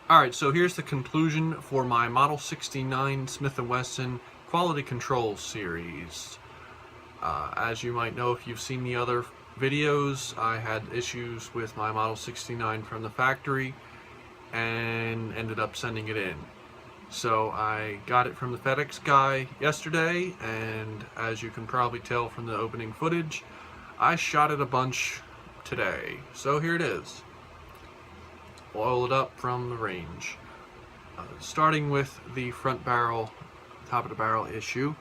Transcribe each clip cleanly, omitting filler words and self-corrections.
Alright, so here's the conclusion for my Model 69 Smith and Wesson Quality Control series. As you might know if you've seen the other videos, I had issues with my Model 69 from the factory and ended up sending it in. So I got it from the FedEx guy yesterday, and as you can probably tell from the opening footage, I shot it a bunch today. So here it is. Oil it up from the range. Starting with the front barrel, top of the barrel issue.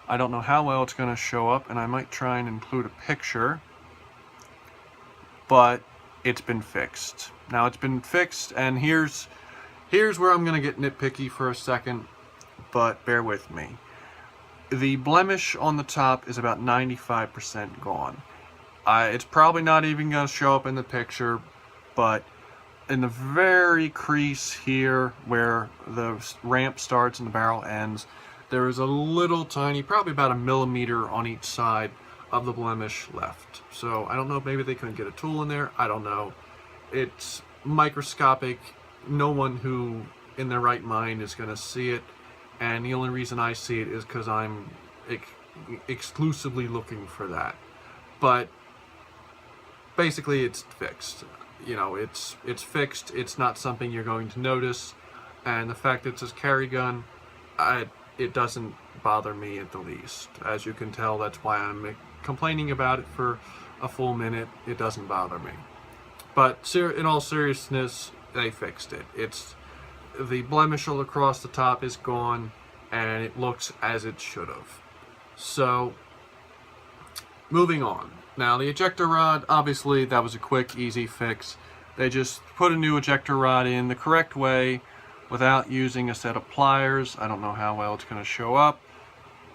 I don't know how well it's going to show up, and I might try and include a picture, but it's been fixed. Now it's been fixed, and here's where I'm going to get nitpicky for a second, but bear with me. The blemish on the top is about 95% gone. It's probably not even going to show up in the picture, but in the very crease here where the ramp starts and the barrel ends, there is a little tiny, probably about 1 millimeter on each side of the blemish left. So I don't know, maybe they couldn't get a tool in there, I don't know. It's microscopic. No one who in their right mind is going to see it, and the only reason I see it is because I'm exclusively looking for that. But basically it's fixed. You know, it's fixed. It's not something you're going to notice, and the fact that it says carry gun, it doesn't bother me at the least. As you can tell, that's why I'm complaining about it for a full minute. It doesn't bother me. But in all seriousness, they fixed it. It's the blemish across the top is gone, and it looks as it should have. So moving on. Now the ejector rod, obviously that was a quick, easy fix. They just put a new ejector rod in the correct way without using a set of pliers. I don't know how well it's going to show up,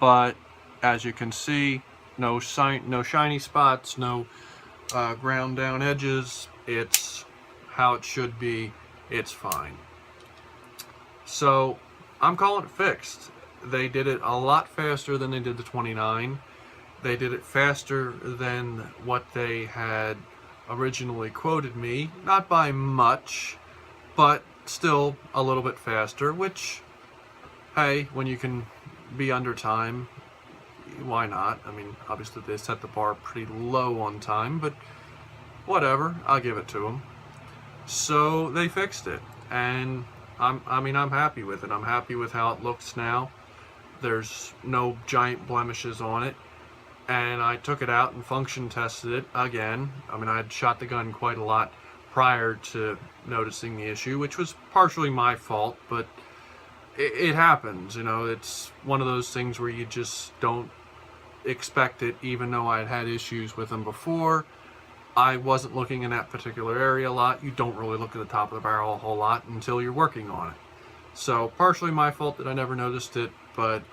but as you can see, no shiny spots, no ground down edges. It's how it should be. It's fine. So I'm calling it fixed. They did it a lot faster than they did the 29. They did it faster than what they had originally quoted me. Not by much, but still a little bit faster, which, hey, when you can be under time, why not? I mean, obviously they set the bar pretty low on time, but whatever, I'll give it to them. So they fixed it, and I'm happy with it. I'm happy with how it looks now. There's no giant blemishes on it. And I took it out and function tested it again. I mean, I had shot the gun quite a lot prior to noticing the issue, which was partially my fault, but it happens, you know. It's one of those things where you just don't expect it. Even though I had had issues with them before, I wasn't looking in that particular area a lot. You don't really look at the top of the barrel a whole lot until you're working on it. So partially my fault that I never noticed it, but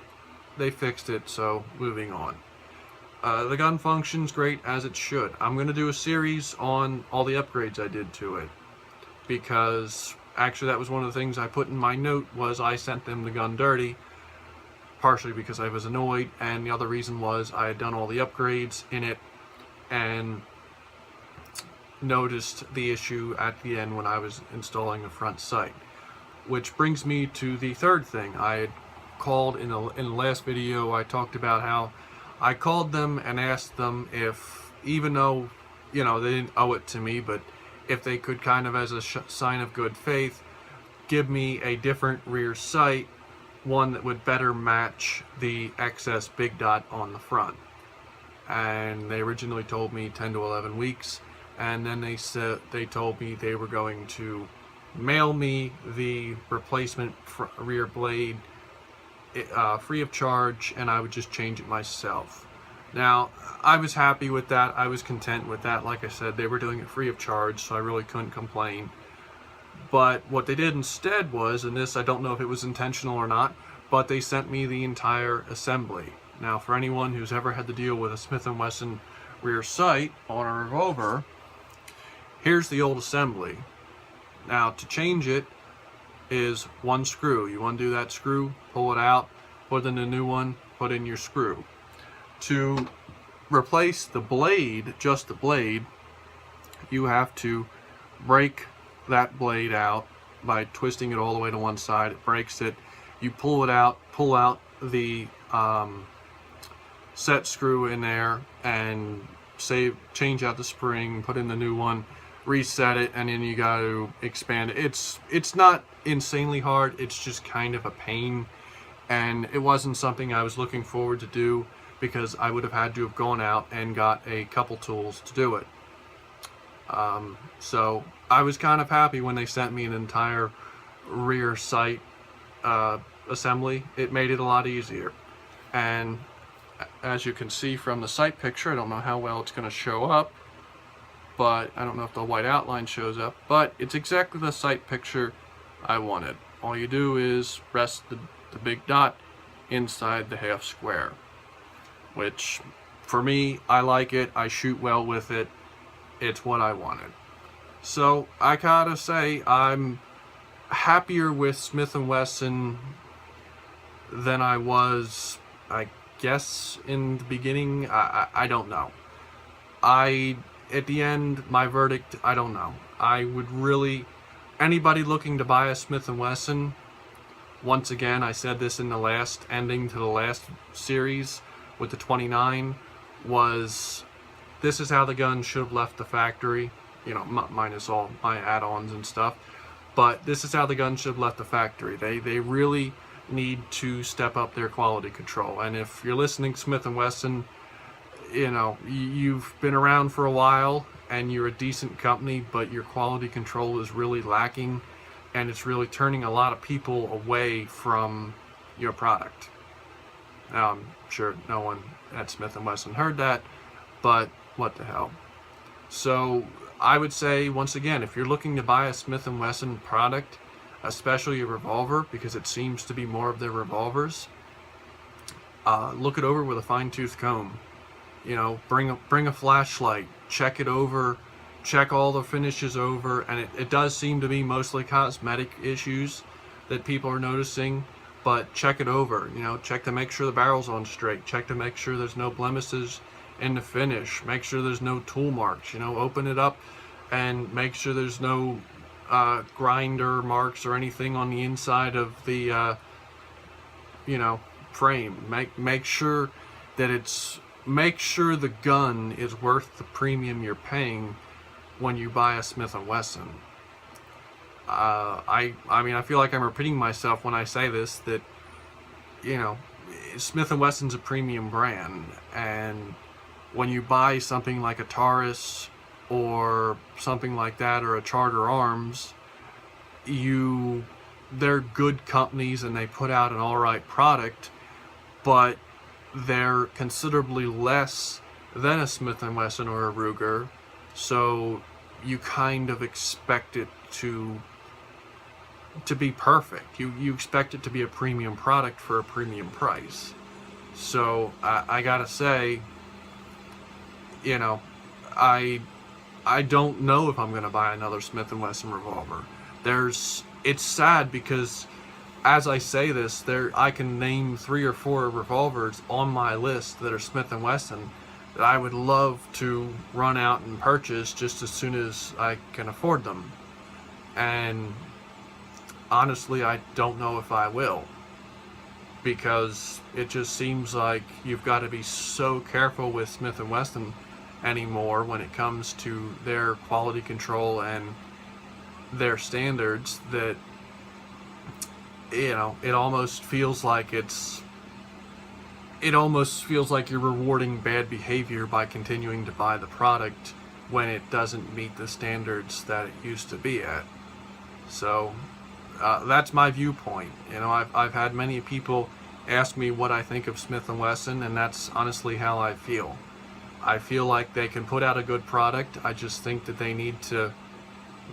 they fixed it, so moving on. The gun functions great as it should. I'm going to do a series on all the upgrades I did to it, because actually that was one of the things I put in my note, was I sent them the gun dirty, partially because I was annoyed, and the other reason was I had done all the upgrades in it and noticed the issue at the end when I was installing the front sight. Which brings me to the third thing. I had called in the last video, I talked about how I called them and asked them if, even though, you know, they didn't owe it to me, but if they could kind of, as a sign of good faith, give me a different rear sight, one that would better match the excess big dot on the front. And they originally told me 10 to 11 weeks, and then they told me they were going to mail me the replacement rear blade free of charge, and I would just change it myself. Now, I was happy with that. I was content with that. Like I said, they were doing it free of charge, so I really couldn't complain. But what they did instead was, and this I don't know if it was intentional or not, but they sent me the entire assembly. Now, for anyone who's ever had to deal with a Smith and Wesson rear sight on a revolver, here's the old assembly. Now, to change it is one screw. You undo that screw, pull it out, put in a new one, put in your screw. To replace the blade, just the blade, you have to break that blade out by twisting it all the way to one side. It breaks it. You pull out the set screw in there, and change out the spring, put in the new one, reset it, and then you got to expand it. It's not insanely hard. It's just kind of a pain, and it wasn't something I was looking forward to do, because I would have had to have gone out and got a couple tools to do it. So I was kind of happy when they sent me an entire rear sight assembly. It made it a lot easier. And as you can see from the sight picture, I don't know how well it's going to show up, but I don't know if the white outline shows up, but it's exactly the sight picture I wanted. All you do is rest the big dot inside the half square, which for me, I like it. I shoot well with it. It's what I wanted. So I gotta say, I'm happier with Smith and Wesson than I was, I guess, in the beginning. I don't know. At the end, my verdict, I don't know. I would really, anybody looking to buy a Smith and Wesson, once again, I said this in the last ending to the last series with the 29, was this is how the gun should have left the factory, you know, minus all my add-ons and stuff, but this is how the gun should have left the factory. They really need to step up their quality control. And if you're listening, Smith and Wesson, you know, you've been around for a while and you're a decent company, but your quality control is really lacking, and it's really turning a lot of people away from your product. Now, I'm sure no one at Smith and Wesson heard that, but what the hell. So I would say, once again, if you're looking to buy a Smith and Wesson product, especially a revolver, because it seems to be more of their revolvers, look it over with a fine-tooth comb. You know, bring a flashlight, check it over, check all the finishes over, and it does seem to be mostly cosmetic issues that people are noticing, but check it over. You know, check to make sure the barrel's on straight, check to make sure there's no blemishes in the finish, make sure there's no tool marks. You know, open it up and make sure there's no grinder marks or anything on the inside of the you know, frame. Make sure that make sure the gun is worth the premium you're paying when you buy a Smith and Wesson. I mean, I feel like I'm repeating myself when I say this, that, you know, Smith and Wesson's a premium brand, and when you buy something like a Taurus or something like that, or a Charter Arms, they're good companies and they put out an alright product, but they're considerably less than a Smith and Wesson or a Ruger, so you kind of expect it to be perfect. You expect it to be a premium product for a premium price. So I gotta say, you know, I don't know if I'm gonna buy another Smith and Wesson revolver. It's sad because as I say this, I can name 3 or 4 revolvers on my list that are Smith and Wesson that I would love to run out and purchase just as soon as I can afford them. And honestly, I don't know if I will, because it just seems like you've got to be so careful with Smith and Wesson anymore when it comes to their quality control and their standards, that, you know, it almost feels like you're rewarding bad behavior by continuing to buy the product when it doesn't meet the standards that it used to be at. So that's my viewpoint. You know, I've had many people ask me what I think of Smith and Wesson, and that's honestly how I feel. I feel like they can put out a good product. I just think that they need to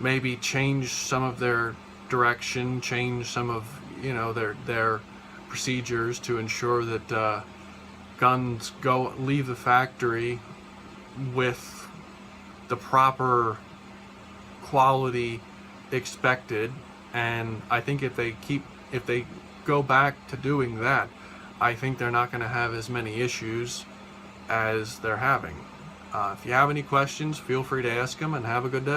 maybe change some of their direction, change some of, you know, their procedures to ensure that guns leave the factory with the proper quality expected. And I think if they go back to doing that, I think they're not going to have as many issues as they're having. If you have any questions, feel free to ask them, and have a good day.